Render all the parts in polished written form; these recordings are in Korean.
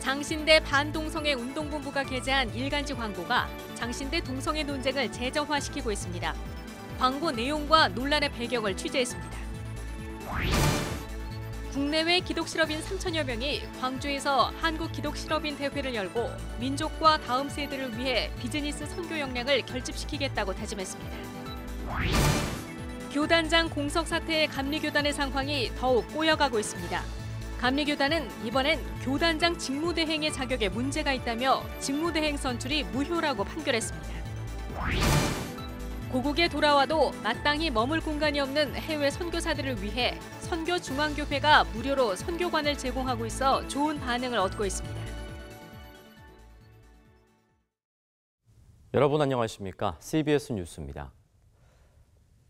장신대 반동성애 운동본부가 게재한 일간지 광고가 장신대 동성애 논쟁을 재정화시키고 있습니다. 광고 내용과 논란의 배경을 취재했습니다. 국내외 기독실업인 3천여 명이 광주에서 한국기독실업인 대회를 열고 민족과 다음 세대를 위해 비즈니스 선교 역량을 결집시키겠다고 다짐했습니다. 교단장 공석 사태의 감리교단의 상황이 더욱 꼬여가고 있습니다. 감리교단은 이번엔 교단장 직무대행의 자격에 문제가 있다며 직무대행 선출이 무효라고 판결했습니다. 고국에 돌아와도 마땅히 머물 공간이 없는 해외 선교사들을 위해 선교중앙교회가 무료로 선교관을 제공하고 있어 좋은 반응을 얻고 있습니다. 여러분 안녕하십니까? CBS 뉴스입니다.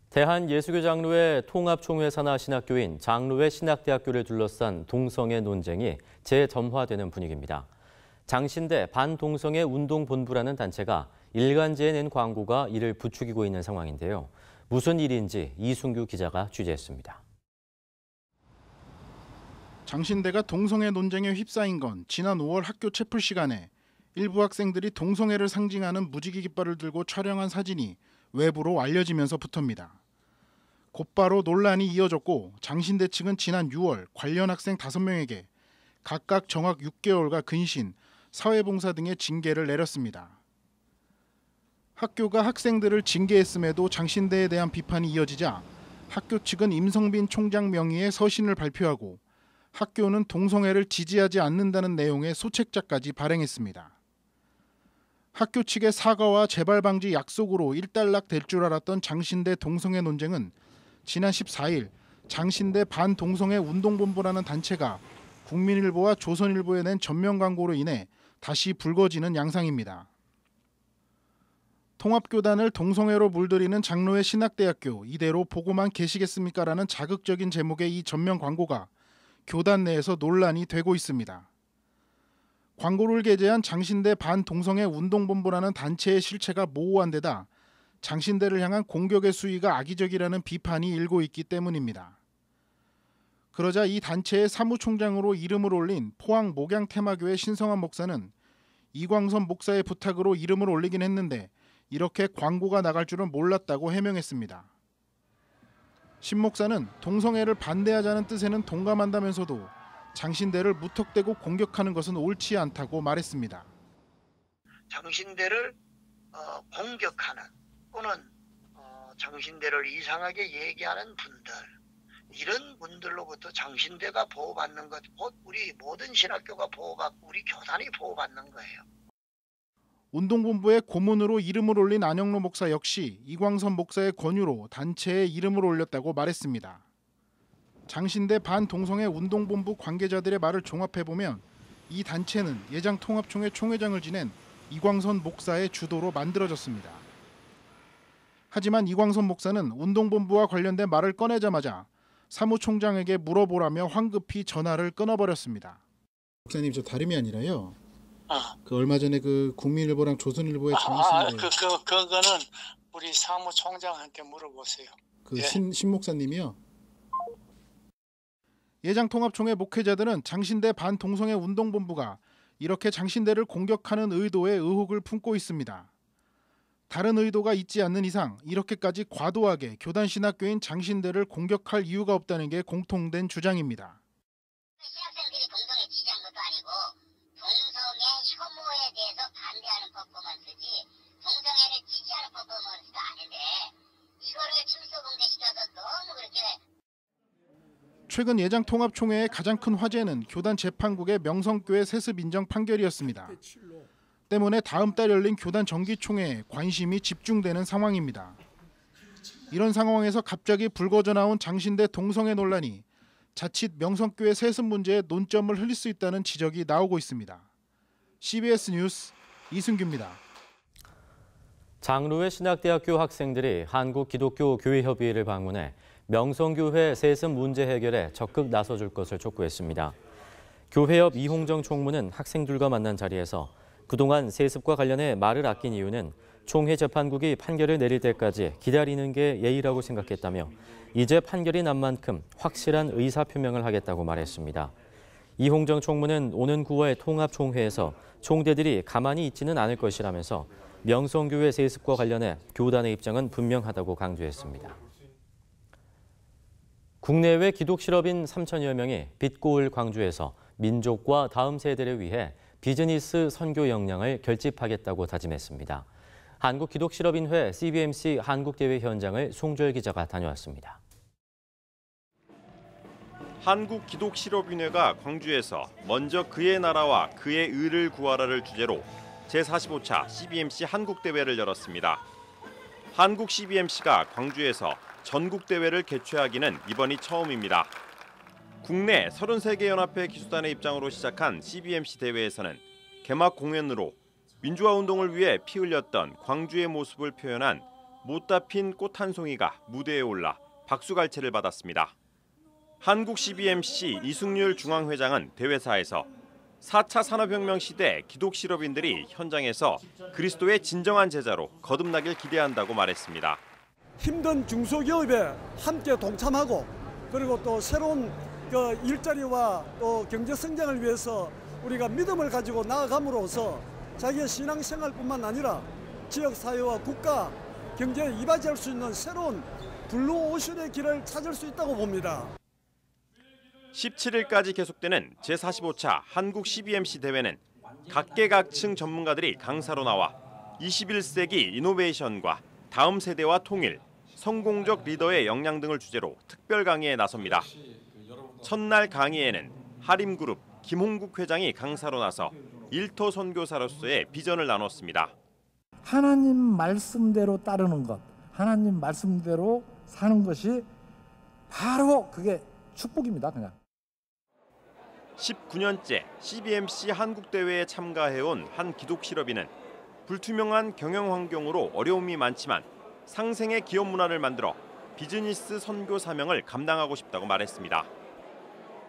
대한예수교 장로회 통합총회 산하 신학교인 장로회 신학대학교를 둘러싼 동성애 논쟁이 재점화되는 분위기입니다. 장신대 반동성애 운동본부라는 단체가 일간지에 낸 광고가 이를 부추기고 있는 상황인데요. 무슨 일인지 이순규 기자가 취재했습니다. 장신대가 동성애 논쟁에 휩싸인 건 지난 5월 학교 채플 시간에 일부 학생들이 동성애를 상징하는 무지개 깃발을 들고 촬영한 사진이 외부로 알려지면서부터입니다. 곧바로 논란이 이어졌고 장신대 측은 지난 6월 관련 학생 5명에게 각각 정학 6개월과 근신, 사회봉사 등의 징계를 내렸습니다. 학교가 학생들을 징계했음에도 장신대에 대한 비판이 이어지자 학교 측은 임성빈 총장 명의의 서신을 발표하고 학교는 동성애를 지지하지 않는다는 내용의 소책자까지 발행했습니다. 학교 측의 사과와 재발 방지 약속으로 일단락될 줄 알았던 장신대 동성애 논쟁은 지난 14일 장신대 반동성애 운동본부라는 단체가 국민일보와 조선일보에 낸 전면 광고로 인해 다시 불거지는 양상입니다. 통합교단을 동성애로 물들이는 장로회 신학대학교 이대로 보고만 계시겠습니까라는 자극적인 제목의 이 전면 광고가 교단 내에서 논란이 되고 있습니다. 광고를 게재한 장신대 반동성애 운동본부라는 단체의 실체가 모호한 데다 장신대를 향한 공격의 수위가 악의적이라는 비판이 일고 있기 때문입니다. 그러자 이 단체의 사무총장으로 이름을 올린 포항 목양테마교회 신성한 목사는 이광선 목사의 부탁으로 이름을 올리긴 했는데 이렇게 광고가 나갈 줄은 몰랐다고 해명했습니다. 신 목사는 동성애를 반대하자는 뜻에는 동감한다면서도 장신대를 무턱대고 공격하는 것은 옳지 않다고 말했습니다. 장신대를 공격하는 또는 장신대를 이상하게 얘기하는 분들, 이런 분들로부터 장신대가 보호받는 것, 곧 우리 모든 신학교가 보호받고 우리 교단이 보호받는 거예요. 운동본부의 고문으로 이름을 올린 안영로 목사 역시 이광선 목사의 권유로 단체에 이름을 올렸다고 말했습니다. 장신대 반동성애 운동본부 관계자들의 말을 종합해보면 이 단체는 예장통합총회 총회장을 지낸 이광선 목사의 주도로 만들어졌습니다. 하지만 이광선 목사는 운동본부와 관련된 말을 꺼내자마자 사무총장에게 물어보라며 황급히 전화를 끊어버렸습니다. 목사님, 저 다름이 아니라요. 그 얼마 전에 그 국민일보랑 조선일보의 장신대 그거는 우리 사무총장한테 물어보세요. 그 신 목사님이요. 예장통합총회 목회자들은 장신대 반동성애 운동본부가 이렇게 장신대를 공격하는 의도에 의혹을 품고 있습니다. 다른 의도가 있지 않는 이상 이렇게까지 과도하게 교단 신학교인 장신대를 공격할 이유가 없다는 게 공통된 주장입니다. 신학생들이 동성애 지지한 것도 아니고 동성애 혐오에 대해서 반대하는 퍼포먼스지 동성애를 지지하는 퍼포먼스가 아닌데 이거를 침소봉대시켜서 너무 그렇게. 최근 예장통합총회의 가장 큰 화제는 교단 재판국의 명성교회 세습 인정 판결이었습니다. 때문에 다음 달 열린 교단 정기총회에 관심이 집중되는 상황입니다. 이런 상황에서 갑자기 불거져 나온 장신대 동성애 논란이 자칫 명성교회 세습 문제에 논점을 흘릴 수 있다는 지적이 나오고 있습니다. CBS 뉴스 이순규입니다. 장로회 신학대학교 학생들이 한국기독교교회협의회를 방문해 명성교회 세습 문제 해결에 적극 나서줄 것을 촉구했습니다. 교회협 이홍정 총무는 학생들과 만난 자리에서 그동안 세습과 관련해 말을 아낀 이유는 총회 재판국이 판결을 내릴 때까지 기다리는 게 예의라고 생각했다며 이제 판결이 난 만큼 확실한 의사표명을 하겠다고 말했습니다. 이홍정 총무는 오는 9월 통합총회에서 총대들이 가만히 있지는 않을 것이라면서 명성교회 세습과 관련해 교단의 입장은 분명하다고 강조했습니다. 국내외 기독실업인 3천여 명이 빛고을 광주에서 민족과 다음 세대를 위해 비즈니스 선교 역량을 결집하겠다고 다짐했습니다. 한국기독실업인회 CBMC 한국대회 현장을 송주열 기자가 다녀왔습니다. 한국기독실업인회가 광주에서 먼저 그의 나라와 그의 의를 구하라를 주제로 제45차 CBMC 한국대회를 열었습니다. 한국 CBMC가 광주에서 전국대회를 개최하기는 이번이 처음입니다. 국내 33개 연합회 기수단의 입장으로 시작한 CBMC 대회에서는 개막 공연으로 민주화운동을 위해 피 흘렸던 광주의 모습을 표현한 못다 핀 꽃 한 송이가 무대에 올라 박수갈채를 받았습니다. 한국 CBMC 이승률 중앙회장은 대회사에서 4차 산업혁명 시대 기독실업인들이 현장에서 그리스도의 진정한 제자로 거듭나길 기대한다고 말했습니다. 힘든 중소기업에 함께 동참하고 그리고 또 새로운 일자리와 또 경제 성장을 위해서 우리가 믿음을 가지고 나아감으로써 자기의 신앙생활뿐만 아니라 지역사회와 국가 경제에 이바지할 수 있는 새로운 블루오션의 길을 찾을 수 있다고 봅니다. 17일까지 계속되는 제45차 한국 CBMC 대회는 각계각층 전문가들이 강사로 나와 21세기 이노베이션과 다음 세대와 통일, 성공적 리더의 역량 등을 주제로 특별 강의에 나섭니다. 첫날 강의에는 하림그룹 김홍국 회장이 강사로 나서 일터 선교사로서의 비전을 나눴습니다. 하나님 말씀대로 따르는 것, 하나님 말씀대로 사는 것이 바로 그게 축복입니다. 그냥. 19년째 CBMC 한국대회에 참가해온 한 기독실업인은 불투명한 경영 환경으로 어려움이 많지만 상생의 기업 문화를 만들어 비즈니스 선교 사명을 감당하고 싶다고 말했습니다.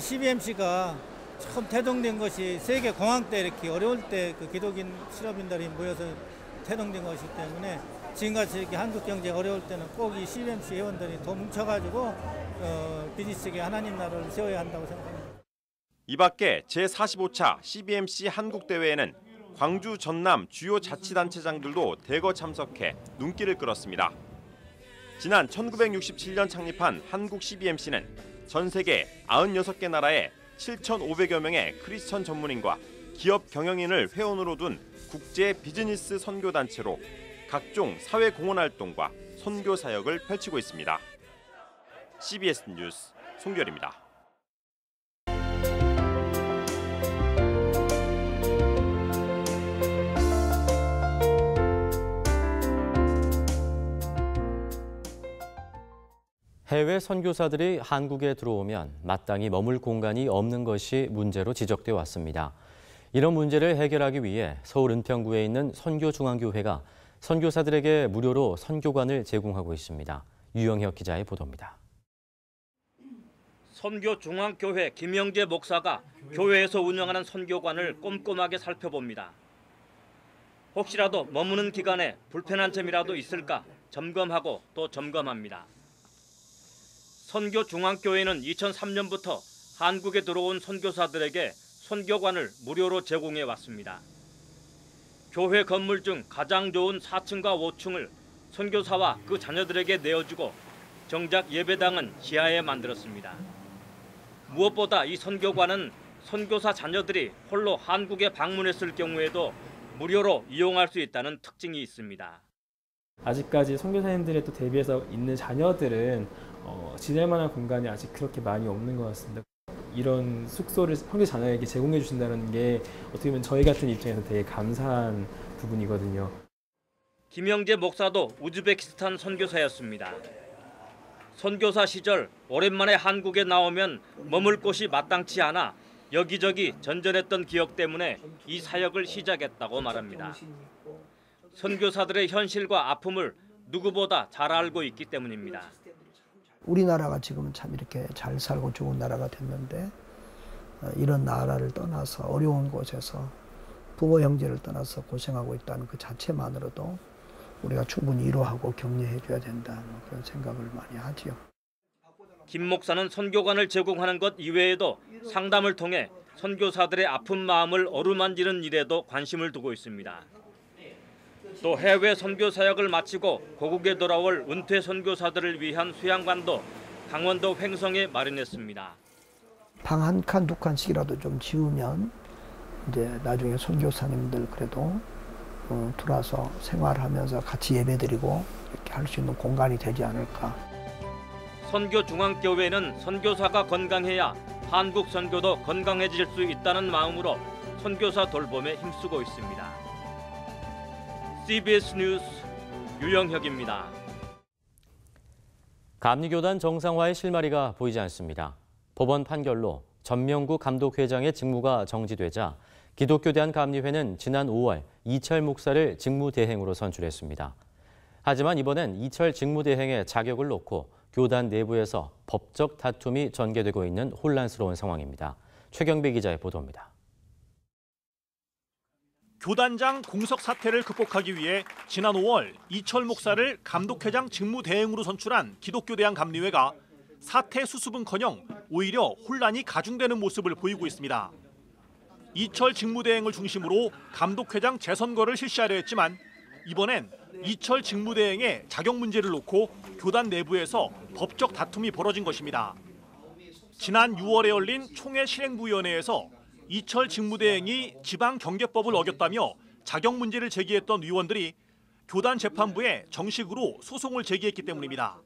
CBMC가 처음 태동된 것이 세계 공황 때 이렇게 어려울 때 그 기독인 실업인들이 모여서 태동된 것이기 때문에 지금같이 이렇게 한국 경제가 어려울 때는 꼭 이 CBMC 회원들이 더 뭉쳐가지고 비즈니스계 하나님 나라를 세워야 한다고 생각합니다. 이 밖에 제45차 CBMC 한국대회에는 광주, 전남 주요 자치단체장들도 대거 참석해 눈길을 끌었습니다. 지난 1967년 창립한 한국 CBMC는 전 세계 96개 나라에 7,500여 명의 크리스천 전문인과 기업 경영인을 회원으로 둔 국제 비즈니스 선교단체로 각종 사회 공헌 활동과 선교 사역을 펼치고 있습니다. CBS 뉴스 송결입니다. 해외 선교사들이 한국에 들어오면 마땅히 머물 공간이 없는 것이 문제로 지적돼 왔습니다. 이런 문제를 해결하기 위해 서울 은평구에 있는 선교중앙교회가 선교사들에게 무료로 선교관을 제공하고 있습니다. 유영혁 기자의 보도입니다. 선교중앙교회 김영재 목사가 교회에서 운영하는 선교관을 꼼꼼하게 살펴봅니다. 혹시라도 머무는 기간에 불편한 점이라도 있을까 점검하고 또 점검합니다. 선교중앙교회는 2003년부터 한국에 들어온 선교사들에게 선교관을 무료로 제공해 왔습니다. 교회 건물 중 가장 좋은 4층과 5층을 선교사와 그 자녀들에게 내어주고 정작 예배당은 지하에 만들었습니다. 무엇보다 이 선교관은 선교사 자녀들이 홀로 한국에 방문했을 경우에도 무료로 이용할 수 있다는 특징이 있습니다. 아직까지 선교사님들에 또 대비해서 있는 자녀들은 지낼 만한 공간이 아직 그렇게 많이 없는 것 같습니다. 이런 숙소를 선교 자녀에게 제공해 주신다는 게 어떻게 보면 저희 같은 입장에서 되게 감사한 부분이거든요. 김영재 목사도 우즈베키스탄 선교사였습니다. 선교사 시절 오랜만에 한국에 나오면 머물 곳이 마땅치 않아 여기저기 전전했던 기억 때문에 이 사역을 시작했다고 말합니다. 선교사들의 현실과 아픔을 누구보다 잘 알고 있기 때문입니다. 우리나라가 지금은 참 이렇게 잘 살고 좋은 나라가 됐는데 이런 나라를 떠나서 어려운 곳에서 부모 형제를 떠나서 고생하고 있다는 그 자체만으로도 우리가 충분히 위로하고 격려해 줘야 된다 그런 생각을 많이 하지요. 김 목사는 선교관을 제공하는 것 이외에도 상담을 통해 선교사들의 아픈 마음을 어루만지는 일에도 관심을 두고 있습니다. 또 해외 선교 사역을 마치고 고국에 돌아올 은퇴 선교사들을 위한 수양관도 강원도 횡성에 마련했습니다. 방 한 칸, 두 칸씩이라도 좀 지으면 이제 나중에 선교사님들 그래도 들어와서 생활하면서 같이 예배드리고 이렇게 할 수 있는 공간이 되지 않을까. 선교중앙교회는 선교사가 건강해야 한국 선교도 건강해질 수 있다는 마음으로 선교사 돌봄에 힘쓰고 있습니다. CBS 뉴스 유영혁입니다. 감리교단 정상화의 실마리가 보이지 않습니다. 법원 판결로 전명구 감독회장의 직무가 정지되자 기독교 대한감리회는 지난 5월 이철 목사를 직무대행으로 선출했습니다. 하지만 이번엔 이철 직무대행의 자격을 놓고 교단 내부에서 법적 다툼이 전개되고 있는 혼란스러운 상황입니다. 최경배 기자의 보도입니다. 교단장 공석 사태를 극복하기 위해 지난 5월 이철 목사를 감독회장 직무대행으로 선출한 기독교 대한감리회가 사태 수습은커녕 오히려 혼란이 가중되는 모습을 보이고 있습니다. 이철 직무대행을 중심으로 감독회장 재선거를 실시하려 했지만 이번엔 이철 직무대행의 자격 문제를 놓고 교단 내부에서 법적 다툼이 벌어진 것입니다. 지난 6월에 열린 총회 실행부위원회에서 이철 직무대행이 지방경계법을 어겼다며 자격 문제를 제기했던 의원들이 교단 재판부에 정식으로 소송을 제기했기 때문입니다.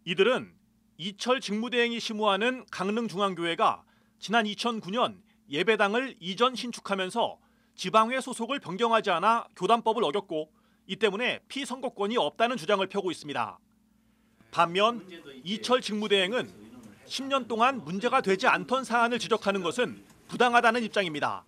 이들은 이철 직무대행이 심우하는 강릉중앙교회가 지난 2009년 예배당을 이전 신축하면서 지방회 소속을 변경하지 않아 교단법을 어겼고 이 때문에 피선거권이 없다는 주장을 펴고 있습니다. 반면 이철 직무대행은 10년 동안 문제가 되지 않던 사안을 지적하는 것은 부당하다는 입장입니다.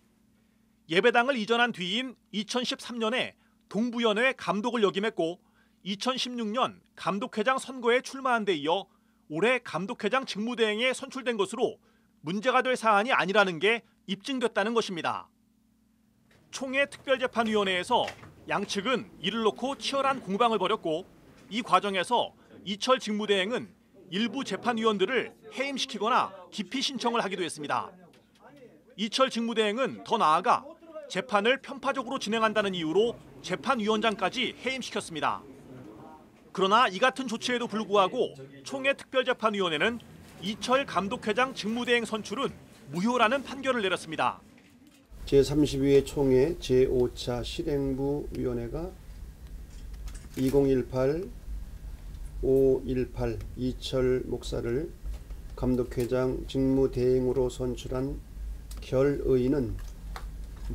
예배당을 이전한 뒤인 2013년에 동부연회 감독을 역임했고 2016년 감독회장 선거에 출마한 데 이어 올해 감독회장 직무대행에 선출된 것으로 문제가 될 사안이 아니라는 게 입증됐다는 것입니다. 총회 특별재판위원회에서 양측은 이를 놓고 치열한 공방을 벌였고 이 과정에서 이철 직무대행은 일부 재판위원들을 해임시키거나 기피 신청을 하기도 했습니다. 이철 직무대행은 더 나아가 재판을 편파적으로 진행한다는 이유로 재판위원장까지 해임시켰습니다. 그러나 이 같은 조치에도 불구하고 총회 특별재판위원회는 이철 감독회장 직무대행 선출은 무효라는 판결을 내렸습니다. 제32회 총회 제5차 실행부위원회가 2018-518 이철 목사를 감독회장 직무대행으로 선출한 결의는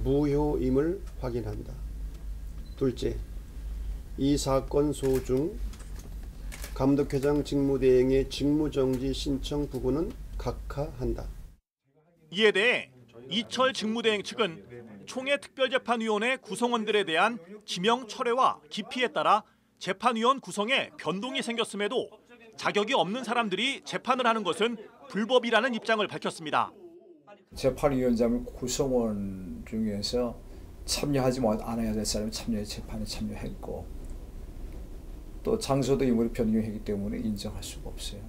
무효임을 확인한다. 둘째, 이 사건 소중 감독회장 직무대행의 직무정지 신청 부분은 각하한다. 이에 대해 이철 직무대행 측은 총회 특별재판위원회 구성원들에 대한 지명 철회와 기피에 따라 재판위원 구성에 변동이 생겼음에도 자격이 없는 사람들이 재판을 하는 것은 불법이라는 입장을 밝혔습니다. 재판위원장 구성원 중에서 참여하지 않아야 될 사람이 재판에 참여했고 또 장소도 인물이 변경했기 때문에 인정할 수가 없어요.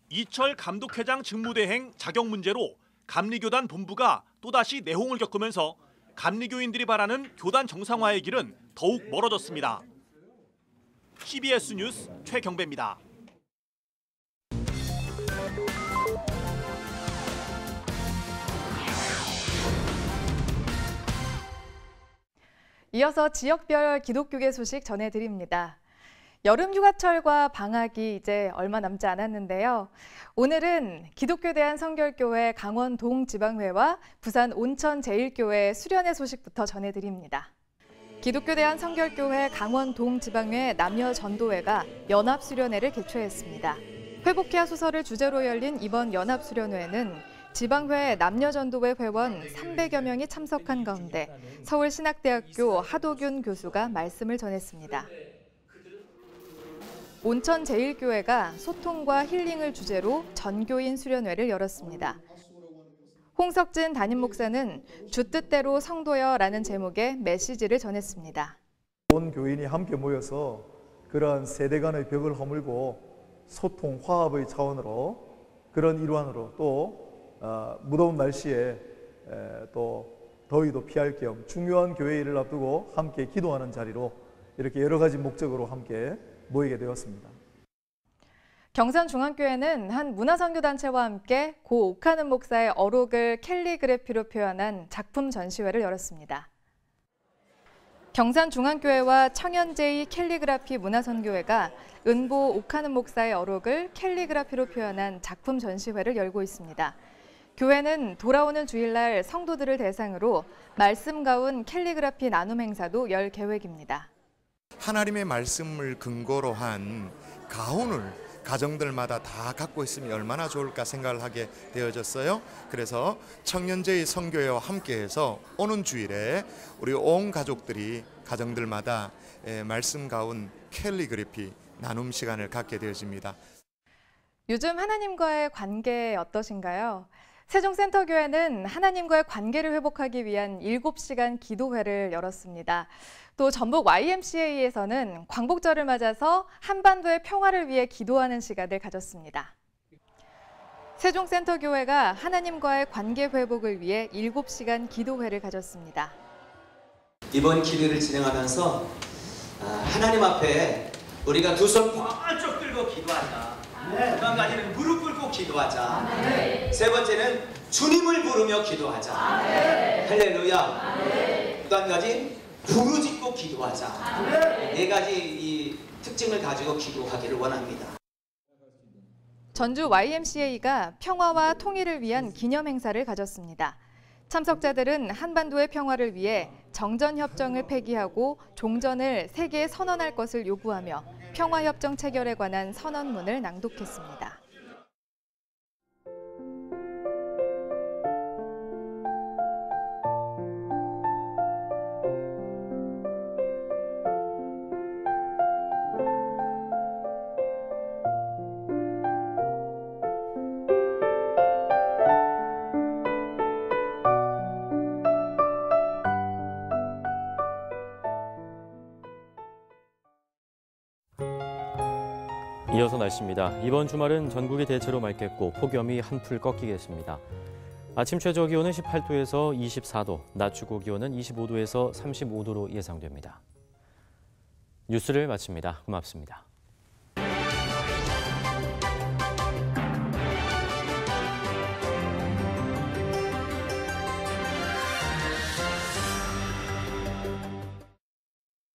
이철 감독회장 직무대행 자격 문제로 감리교단 본부가 또다시 내홍을 겪으면서 감리교인들이 바라는 교단 정상화의 길은 더욱 멀어졌습니다. CBS 뉴스 최경배입니다. 이어서 지역별 기독교계 소식 전해드립니다. 여름 휴가철과 방학이 이제 얼마 남지 않았는데요. 오늘은 기독교 대한성결교회 강원 동지방회와 부산 온천 제일교회 수련회 소식부터 전해드립니다. 기독교 대한성결교회 강원 동지방회 남녀전도회가 연합수련회를 개최했습니다. 회복해야 소설을 주제로 열린 이번 연합수련회는 지방회 남녀전도회 회원 300여 명이 참석한 가운데 서울신학대학교 하도균 교수가 말씀을 전했습니다. 온천 제일교회가 소통과 힐링을 주제로 전교인 수련회를 열었습니다. 홍석진 담임 목사는 주 뜻대로 성도여라는 제목의 메시지를 전했습니다. 온 교인이 함께 모여서 그런 세대 간의 벽을 허물고 소통, 화합의 차원으로 그런 일환으로 또 무더운 날씨에 또 더위도 피할 겸 중요한 교회 일을 앞두고 함께 기도하는 자리로 이렇게 여러 가지 목적으로 함께 모이게 되었습니다. 경산중앙교회는 한 문화선교단체와 함께 고 옥하는 목사의 어록을 캘리그래피로 표현한 작품 전시회를 열었습니다. 경산중앙교회와 청년제이 캘리그라피 문화선교회가 은보 옥하는 목사의 어록을 캘리그라피로 표현한 작품 전시회를 열고 있습니다. 교회는 돌아오는 주일날 성도들을 대상으로 말씀 가운 캘리그라피 나눔 행사도 열 계획입니다. 하나님의 말씀을 근거로 한 가훈을 가정들마다 다 갖고 있으면 얼마나 좋을까 생각을 하게 되어졌어요. 그래서 청년제의 선교회와 함께해서 오는 주일에 우리 온 가족들이 가정들마다 말씀 가운 캘리그래피 나눔 시간을 갖게 되어집니다. 요즘 하나님과의 관계 어떠신가요? 세종센터교회는 하나님과의 관계를 회복하기 위한 7시간 기도회를 열었습니다. 또 전북 YMCA에서는 광복절을 맞아서 한반도의 평화를 위해 기도하는 시간을 가졌습니다. 세종센터교회가 하나님과의 관계 회복을 위해 7시간 기도회를 가졌습니다. 이번 기도를 진행하면서 하나님 앞에 우리가 두 손 번쩍 들고 기도하자. 또 한 가지는 무릎 꿇고 기도하자. 세 번째는 주님을 부르며 기도하자. 할렐루야. 또 한 가지 부르짖고 기도하자. 네 가지 이 특징을 가지고 기도하기를 원합니다. 전주 YMCA가 평화와 통일을 위한 기념 행사를 가졌습니다. 참석자들은 한반도의 평화를 위해 정전협정을 폐기하고 종전을 세계에 선언할 것을 요구하며 평화협정 체결에 관한 선언문을 낭독했습니다. 이어서 날씨입니다. 이번 주말은 전국이 대체로 맑겠고 폭염이 한풀 꺾이겠습니다. 아침 최저 기온은 18도에서 24도, 낮 최고 기온은 25도에서 35도로 예상됩니다. 뉴스를 마칩니다. 고맙습니다.